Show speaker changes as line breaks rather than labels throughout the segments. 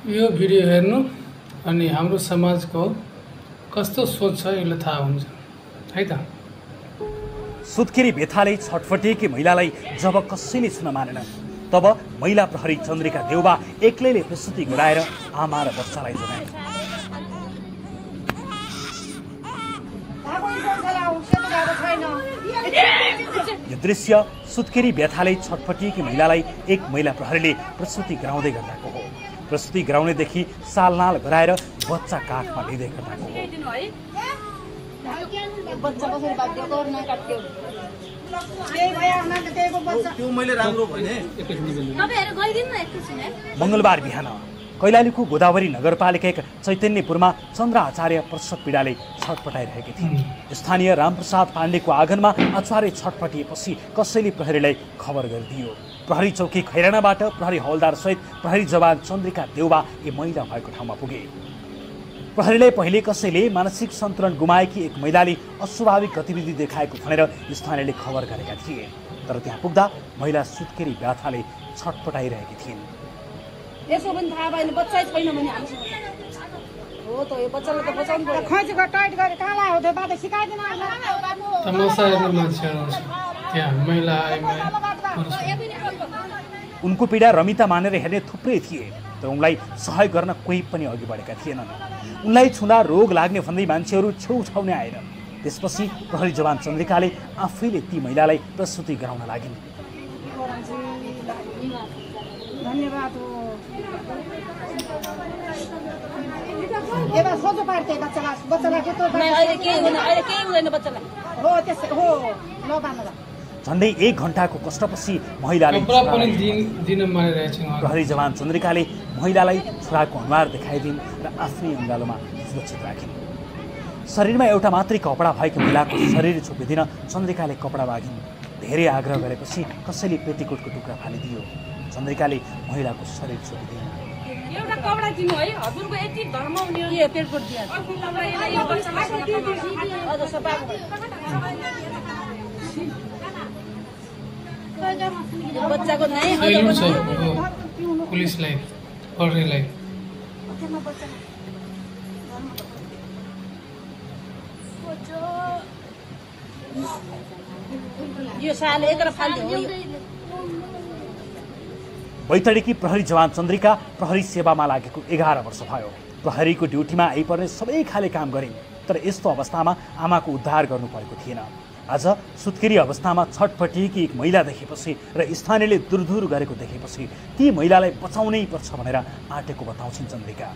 यो भिडियो हेर्नु अनि हाम्रो समाजको कस्तो सोच छ यसले थाहा हुन्छ है त।
सुत्केरी बेथाले छटफटिएकी महिलालाई जब कसैले छुन मानेन तब महिला प्रहरी चन्द्रिका देउबा एक्लैले प्रस्तुति गराएर आमा र बच्चालाई जोगाए। यो दृश्य सुत्केरी बेथाले छटफटिएकी महिलालाई एक महिला प्रहरीले प्रस्तुति गराउँदै गर्दाको हो। प्रस्तुति गराउनेदेखि सालनाल गराएर बच्चा काखमा लिँदै गर्दाको हो। मंगलबार बिहान कैलालीको गोदावरी नगरपालिका चैतन्यपुरमा चन्द्र आचार्य प्रसाद पीडाले छटपटाइरहेकी थिइन्। स्थानीय रामप्रसाद पाण्डेको आँगनमा आचार्य छटपटिएपछि कसैले प्रहरीलाई खबर गरिदियो। प्रहरी चौकी खैरानाबाट प्रहरी हवलदार सहित प्रहरी जवान चन्द्रिका देउबा ए महिला भएको ठाउँमा पुगे। प्रहरीलाई पहिले कसैले मानसिक सन्तुलन गुमाएकी एक महिलाले अस्वाभाविक गतिविधि देखाएको भनेर स्थानीयले खबर गरेका थिए। तर त्यहाँ पुग्दा महिला सुत्केरी व्याथाले छटपटाइरहेकी थिइन्।
यसो पनि थाहा भएन बच्चै छैन भने हामीसँग हो त यो बच्चालाई त बचाउनु पर्यो। खैँचको टाइट गरे काला हो त्यो बाटो सिकाइदिन
तमासा हेर्ने मान्छेहरू त्यहाँ महिला
उनको पीडा रमिता मानेर हेर्ने थुप्रै थिए तर उनलाई सहयोग गर्न कोही पनि अघि बढेका थिएनन्। उनलाई छुँदा रोग लाग्ने भन्दै मान्छेहरू छेउछाउने आएन। त्यसपछि प्रहरी जवान चन्द्रिकाले आफैले ती महिलालाई प्रस्तुति गराउन लागिन्।
धन्यवाद हो एबा सोझो पार्थे बच्चालाई के त अहिले के हुँदैन बच्चालाई हो त्यसै हो ल बाँड्न
झन्डै 1 घण्टाको कष्टपछि महिलाले प्रहरी जवान चन्द्रिकाले महिलालाई छोराको अनुहार देखाइदिन् र आफ्नै अङ्गालोमा सुरक्षित राखिन्। शरीरमा एउटा मात्रै कपडा भएको महिलाको शरीर छोपिदिन चन्द्रिकाले कपडा मागिन्। धेरै आग्रह गरेपछि कसैले पेटीकोटको टुक्रा फालिदियो। चन्द्रिकाले महिलाको शरीर छोपिदिन्।
एउटा कपडा दिनु है हजुरको यति धर्म हुने यो पेटकोट दिया यो बच्चालाई अझ सफा बच्चाको नै
पुलिसलाई प्रहरीलाई
यो साल एक र फाल्दियो
बैतडीकी प्रहरी जवान चन्द्रिका प्रहरी सेवामा लागेको 11 वर्ष भयो। प्रहरीको ड्युटीमा आइपर्ने सबै खाले काम गरिन् तर यस्तो अवस्थामा आमाको उद्धार गर्नु परेको थिएन। आज सुत्केरी अवस्थामा छटपटिएकी एक महिला देखेपछि र स्थानीयले दुरदुर गरेको देखेपछि ती महिलालाई बचाउनै पर्छ भनेर आँटेको बताउँछिन् चन्द्रिका।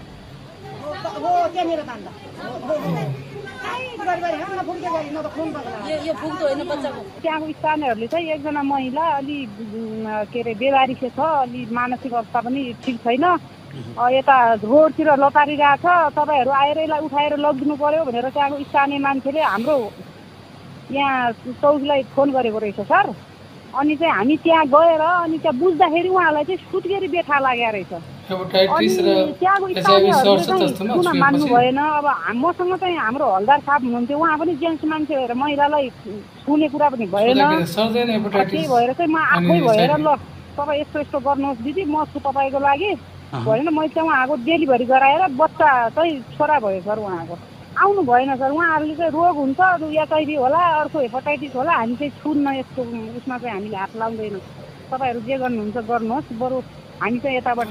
त्यहाँको स्थानीयहरूले चाहिँ एकजना महिला अलि के अरे बेबारी छ, अलि मानसिक अवस्था पनि ठिक छैन, यता रोडतिर लतारिरहेको छ, तपाईँहरू आएर यसलाई उठाएर लगिदिनु पर्यो भनेर त्यहाँको स्थानीय मान्छेले हाम्रो यहाँ चौकीलाई फोन गरेको रहेछ सर। अनि चाहिँ हामी त्यहाँ गएर अनि त्यहाँ बुझ्दाखेरि उहाँलाई चाहिँ सुत्केरी बेथा लागेको रहेछ। त्यहाँको स्थानीयहरूले मान्नु भएन। अब मसँग चाहिँ हाम्रो हलदार साहब हुनुहुन्थ्यो, उहाँ पनि जेन्ट्स मान्छे भएर महिलालाई छुने कुरा पनि भएन। त्यही भएर चाहिँ म आफै भएर ल तपाईँ यस्तो यस्तो गर्नुहोस् दिदी, म छु तपाईँको लागि भएन। मैले चाहिँ उहाँको डेलिभरी गराएर बच्चा चाहिँ छोरा भयो सर। उहाँको आउनु भएन सर। उहाँहरूले चाहिँ रोग हुन्छ, एचआइभी होला, अर्को हेपाटाइटिस होला, हामी चाहिँ छुन्न, यस्तो उसमा चाहिँ हामीले हात लाउँदैन। तपाईँहरू जे गर्नुहुन्छ गर्नुहोस्, बरु हामी चाहिँ यताबाट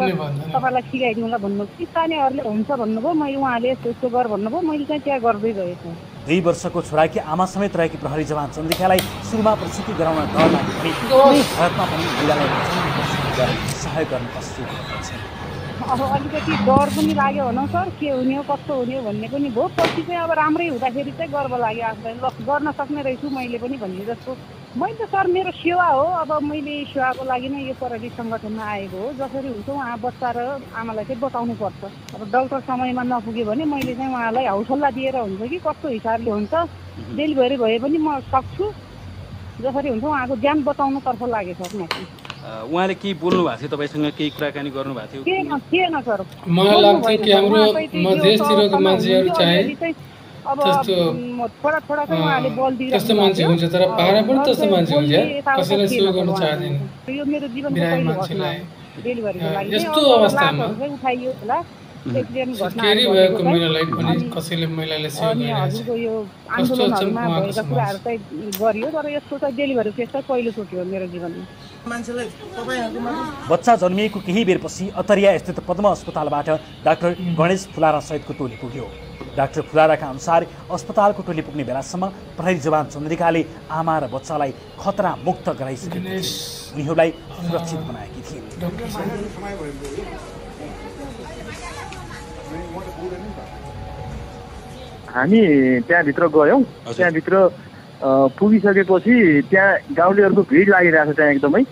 तपाईँलाई सिकाइदिउँला भन्नु। स्थानीयहरूले हुन्छ भन्नुभयो, मैले उहाँले यस्तो यस्तो गर भन्नुभयो, मैले चाहिँ त्यहाँ गर्दै गएँ सर।
2 वर्षको छोराकी आमा समेत रहेकी प्रहरी जवान चन्द्रिकालाई सुरुमा प्रस्तुति गराउन डर लाग्यो भने भारतमा पनि महिलालाई सहयोग गर्न प्रस्तुत गर्छ।
अब अलिकति डर पनि लाग्यो भनौँ सर, के हुने हो कस्तो हुने हो भन्ने पनि भयो। पछि चाहिँ अब राम्रै हुँदाखेरि चाहिँ गर्व लाग्यो आफूलाई, ल गर्न सक्ने रहेछु मैले पनि भन्ने जस्तो। मैले त सर मेरो सेवा हो, अब मैले सेवाको लागि नै यो प्रहरी सङ्गठनमा आएको हो। जसरी हुन्छ उहाँ बच्चा र आमालाई चाहिँ बचाउनु पर्छ। अब डाक्टर समयमा नपुग्यो भने मैले चाहिँ उहाँलाई हौसला दिएर हुन्छ कि कस्तो हिसाबले हुन्छ, डेलिभरी भए पनि म सक्छु। जसरी हुन्छ उहाँको ज्यान बचाउनुतर्फ लाग्यो सर।
उहाँले केही बोल्नु भएको थियो तपाईँसँग, केही कुराकानी गर्नुभएको थियो?
थिएन सर।
मलाई लाग्छ कि हाम्रो मधेसतिरको मान्छेहरू चाहे
अब थोडा थोडा चाहिँ उहाँले बल दिइरहेको
त्यस्तो मान्छे हुन्छ तर पारा पनि त्यस्तो मान्छे हुन्छ कसैलाई सेवा गर्न चाहदैन।
यो मेरो जीवनको पहिलो घटना हो। डेलिभरीको लागि
यस्तो अवस्थामा
उठाइयो होला एक्सिडेन्ट घटना
केरी भएको महिलालाई पनि कसैले महिलाले सेवा
अनि
गरिरहेछ।
हजुरको यो आन्दोलनहरूमा भएका कुराहरू चाहिँ गरियो तर यस्तो चाहिँ डेलिभरी केस चाहिँ पहिलोचोटि हो मेरो जीवनमा।
बच्चा जन्मिएको केही बेरपछि अतरिया स्थित पद्म अस्पतालबाट डाक्टर गणेश फुलारा सहितको टोली पुग्यो। डाक्टर फुलाराका अनुसार अस्पतालको टोली पुग्ने बेलासम्म प्रहरी जवान चन्द्रिकाले आमा र बच्चालाई खतरा मुक्त गराइसकेकी थिइन्, उनीहरूलाई सुरक्षित बनाएकी थिइन्।
हामी त्यहाँभित्र गयौँ। त्यहाँभित्र पुगिसकेपछि त्यहाँ गाउँलेहरूको भिड लागिरहेको छ। त्यहाँ एकदमै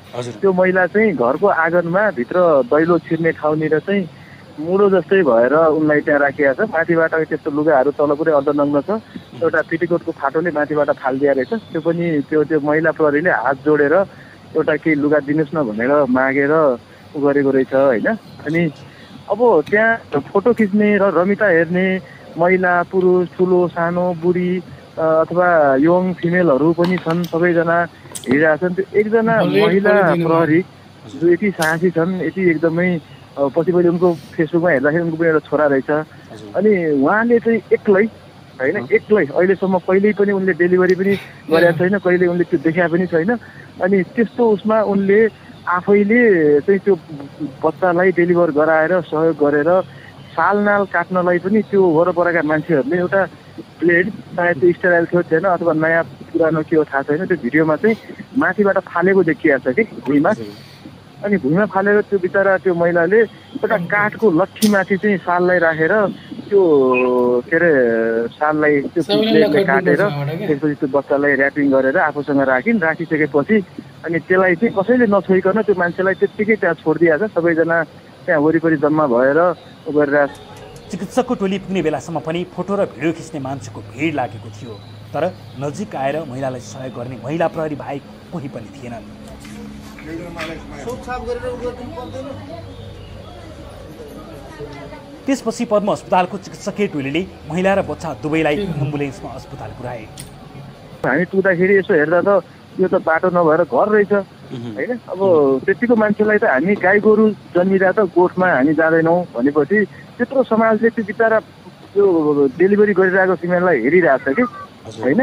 त्यो महिला चाहिँ घरको आँगनमा भित्र दैलो छिर्ने ठाउँनिर चाहिँ मुडो जस्तै भएर उनलाई त्यहाँ राखिएको छ। माथिबाट त्यस्तो लुगाहरू तल पुरै अर्धनग्न छ। एउटा पेटिकोटको फाटोले माथिबाट फालिदिएको रहेछ। त्यो पनि त्यो महिला प्रहरीले हात जोडेर एउटा केही लुगा दिनुहोस् न भनेर मागेर उ गरेको रहेछ होइन। अनि अब त्यहाँ फोटो खिच्ने र रमिता हेर्ने महिला पुरुष ठुलो सानो बुढी अथवा यङ फिमेलहरू पनि छन्। सबैजना हिँडिरहेछन्। त्यो एकजना महिला प्रहरी जो यति साहसी छन्, यति एकदमै पछि उनको फेसबुकमा हेर्दाखेरि उनको पनि एउटा छोरा रहेछ। अनि उहाँले चाहिँ एक्लै होइन एक्लै अहिलेसम्म कहिल्यै पनि उनले डेलिभरी पनि गरेका छैन, कहिले उनले त्यो देखा पनि छैन। अनि त्यस्तो उसमा उनले आफैले चाहिँ त्यो बच्चालाई डेलिभर गराएर सहयोग गरेर सालनाल काट्नलाई पनि त्यो वरपरका मान्छेहरूले एउटा ब्लेड सायद त्यो स्टेराइल थियो थिएन अथवा नयाँ पुरानो के हो थाहा छैन, त्यो भिडियोमा चाहिँ माथिबाट फालेको देखिएको छ कि भुइँमा। अनि भुइँमा फालेर त्यो बिचरा त्यो महिलाले एउटा काठको लट्ठीमाथि चाहिँ साललाई राखेर त्यो के अरे साललाई त्यो ब्लेडले काटेर त्यसपछि त्यो बच्चालाई ऱ्यापिङ गरेर आफूसँग राखिसकेपछि अनि त्यसलाई चाहिँ कसैले नछोइकन त्यो मान्छेलाई त्यत्तिकै त्यहाँ छोडिदिएको छ। सबैजना त्यहाँ वरिपरि जम्मा भएर गरेर
चिकित्सकको टोली पुग्ने बेलासम्म पनि फोटो र भिडियो खिच्ने मान्छेको भिड लागेको थियो, तर नजिक आएर महिलालाई सहयोग गर्ने महिला प्रहरी बाहेक कोही पनि थिएनन्। त्यसपछि पद्म अस्पतालको चिकित्सकीय टोलीले महिला र बच्चा दुवैलाई एम्बुलेन्समा अस्पताल पुर्याए।
हामी पुग्दाखेरि यसो हेर्दा त यो त बाटो नभएर घर रहेछ होइन। अब त्यतिको मान्छेलाई त हामी गाई गोरु जन्मिँदा त गोठमा हामी जाँदैनौँ भनेपछि त्यत्रो समाजले त्यो बिचरा त्यो डेलिभरी गरिरहेको फिमेललाई हेरिरहेको छ कि होइन।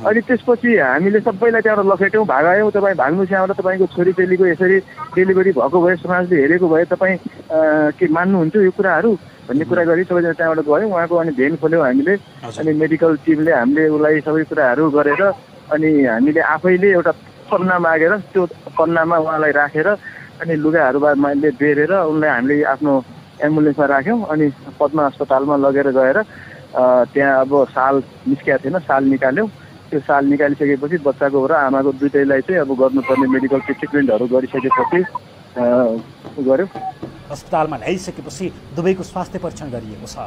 अनि त्यसपछि हामीले सबैलाई त्यहाँबाट लखेट्यौँ, भागायौँ। तपाईँ भाग्नु त्यहाँबाट तपाईँको छोरीचेलीको यसरी डेलिभरी भएको भए समाजले हेरेको भए तपाईँ के मान्नुहुन्छ यो कुराहरू भन्ने कुरा गरी सबैजना त्यहाँबाट गयौँ। उहाँको अनि भेन खोल्यौँ हामीले। अनि मेडिकल टिमले हामीले उसलाई सबै कुराहरू गरेर अनि हामीले आफैले एउटा पन्ना मागेर त्यो पन्नामा उहाँलाई राखेर अनि लुगाहरूले बेरेर उनलाई हामीले आफ्नो एम्बुलेन्समा राख्यौँ। अनि पद्म अस्पतालमा लगेर गएर त्यहाँ अब साल निस्किएको थिएन, साल निकाल्यौँ। त्यो साल निकालिसकेपछि बच्चाको र आमाको दुइटैलाई चाहिँ अब गर्नुपर्ने मेडिकल ट्रिटमेन्टहरू गरिसकेपछि गऱ्यौँ।
अस्पतालमा ल्याइसकेपछि दुवैको स्वास्थ्य परीक्षण गरिएको छ।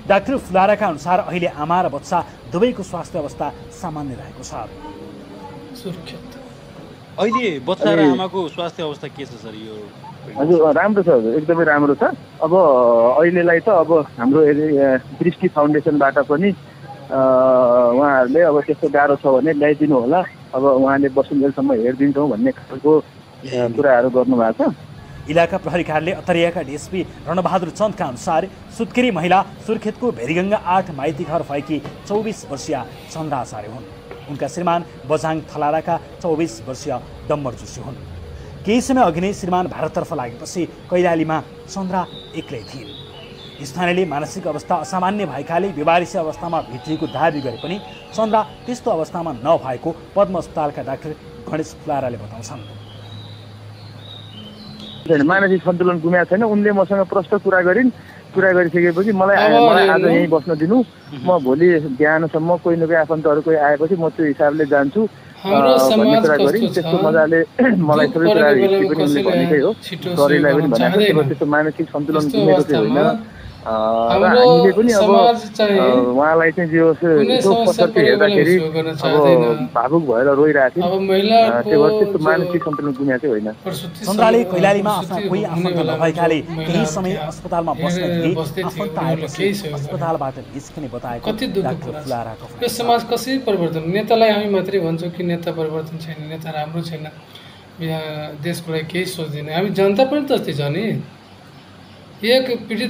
डाक्टर फुलाराका अनुसार अहिले आमा र बच्चा दुवैको स्वास्थ्य अवस्था सामान्य रहेको छ।
अहिले बच्चा र आमाको स्वास्थ्य अवस्था के छ सर? यो
हजुर राम्रो छ, एकदमै राम्रो छ। अब अहिलेलाई त अब हाम्रो दृष्टि फाउन्डेसनबाट पनि उहाँहरूले अब त्यस्तो गाह्रो छ भने ल्याइदिनु होला, अब उहाँले बसुन्जेलसम्म हेरिदिन्छौँ भन्ने खालको कुराहरू गर्नुभएको छ।
इलाका प्रहरी कार्यालय अतरियाका डिएसपी रणबहादुर चन्दका अनुसार सुत्केरी महिला सुर्खेतको भेरीगङ्गा 8 माइती घर भएकी 24 वर्षीय चन्द्रा आचार्य हुन्। उनका श्रीमान बझाङ थलाराका 24 वर्षीय डम्बर जोशी हुन्। केही समय अघि नै श्रीमान भारततर्फ लागेपछि कैलालीमा चन्द्रा एक्लै थिइन्। स्थानीयले मानसिक अवस्था असामान्य भएकाले बेवारिसी अवस्थामा भित्रिएको दाबी गरे पनि चन्द्रा त्यस्तो अवस्थामा नभएको पद्म अस्पतालका डाक्टर गणेश फुलाराले बताउँछन्।
मानसिक सन्तुलन गुमाएको छैन। उनले मसँग प्रश्न कुरा गरिसकेपछि मलाई आज यहीँ बस्न दिनु, म भोलि बिहानसम्म कोही न कोही आफन्तहरू कोही आएपछि म त्यो हिसाबले जान्छु भन्ने कुरा गरिन्। त्यस्तो मजाले मलाई सबै कुरा हिस्ट्री पनि उनले भनेकै हो, शरीरलाई पनि भनेको त्यस्तो मानसिक सन्तुलन गुमेको चाहिँ होइन। हामीले पनि अब उहाँलाई चाहिँ जो पछाडि हेर्दाखेरि अब भावुक भएर रोइरहेको थियो, त्यो त्यस्तो मानसिक सन्तुलन गुमेको चाहिँ होइन।
चन्द्राले कैलालीमा आफ्ना कोही आफन्त नभएकाले केही समय अस्पतालमा बस्न दिए, आफन्त आएपछि अस्पतालबाट निस्किने बताएको डाक्टर फुलाराको।
यो समाज कसरी परिवर्तन? नेतालाई हामी मात्रै भन्छौँ कि नेता परिवर्तन छैन, नेता राम्रो छैन यहाँ देशको लागि केही सोच्दैन। हामी जनता पनि त्यस्तै छ नि। एक पीडित